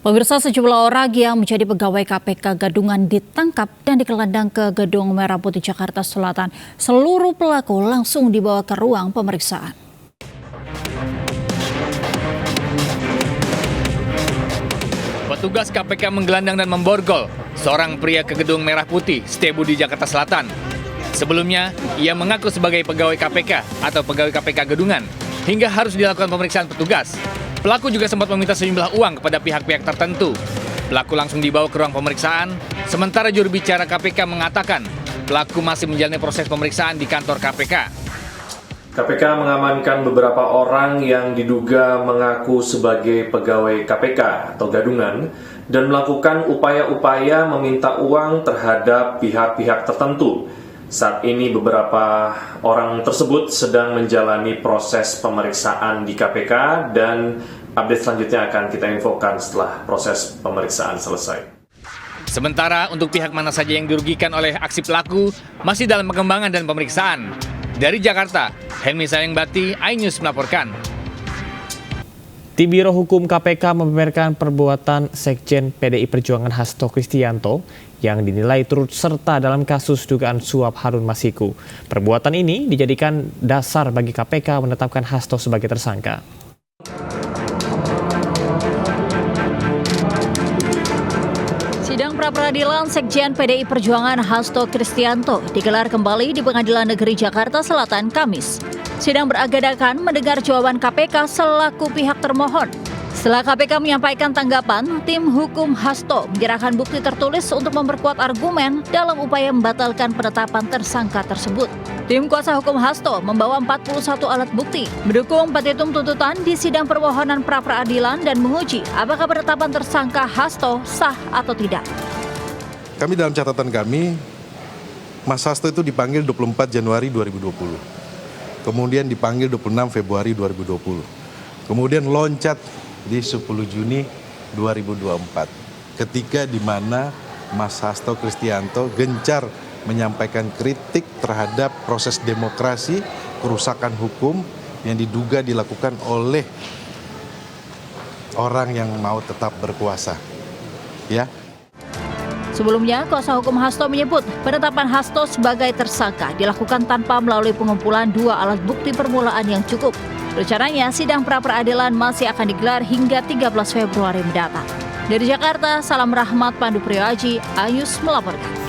Pemirsa, sejumlah orang yang menjadi pegawai KPK Gadungan ditangkap dan dikelandang ke Gedung Merah Putih Jakarta Selatan. Seluruh pelaku langsung dibawa ke ruang pemeriksaan. Petugas KPK menggelandang dan memborgol seorang pria ke Gedung Merah Putih Setiabudi Jakarta Selatan. Sebelumnya, ia mengaku sebagai pegawai KPK atau pegawai KPK Gadungan hingga harus dilakukan pemeriksaan petugas. Pelaku juga sempat meminta sejumlah uang kepada pihak-pihak tertentu. Pelaku langsung dibawa ke ruang pemeriksaan, sementara juru bicara KPK mengatakan pelaku masih menjalani proses pemeriksaan di kantor KPK. KPK mengamankan beberapa orang yang diduga mengaku sebagai pegawai KPK atau Gadungan dan melakukan upaya-upaya meminta uang terhadap pihak-pihak tertentu. Saat ini beberapa orang tersebut sedang menjalani proses pemeriksaan di KPK dan update selanjutnya akan kita infokan setelah proses pemeriksaan selesai. Sementara untuk pihak mana saja yang dirugikan oleh aksi pelaku masih dalam pengembangan dan pemeriksaan. Dari Jakarta, Helmi Sayangbati, iNews melaporkan. Tim Biro Hukum KPK membeberkan perbuatan Sekjen PDI Perjuangan Hasto Kristianto yang dinilai turut serta dalam kasus dugaan suap Harun Masiku. Perbuatan ini dijadikan dasar bagi KPK menetapkan Hasto sebagai tersangka. Sidang pra-peradilan Sekjen PDI Perjuangan Hasto Kristianto digelar kembali di Pengadilan Negeri Jakarta Selatan Kamis. Sidang beragendakan mendengar jawaban KPK selaku pihak termohon. Setelah KPK menyampaikan tanggapan, tim hukum Hasto menyerahkan bukti tertulis untuk memperkuat argumen dalam upaya membatalkan penetapan tersangka tersebut. Tim kuasa hukum Hasto membawa 41 alat bukti, mendukung petitum tuntutan di sidang permohonan pra-peradilan dan menguji apakah penetapan tersangka Hasto sah atau tidak. Kami dalam catatan kami, Mas Hasto itu dipanggil 24 Januari 2020. Kemudian dipanggil 26 Februari 2020. Kemudian loncat di 10 Juni 2024. Ketika di mana Mas Hasto Kristianto gencar menyampaikan kritik terhadap proses demokrasi, kerusakan hukum yang diduga dilakukan oleh orang yang mau tetap berkuasa. Ya. Sebelumnya, kuasa hukum Hasto menyebut penetapan Hasto sebagai tersangka dilakukan tanpa melalui pengumpulan 2 alat bukti permulaan yang cukup. Rencananya, sidang pra-peradilan masih akan digelar hingga 13 Februari mendatang. Dari Jakarta, Salam Rahmat Pandu Priyoaji, iNews melaporkan.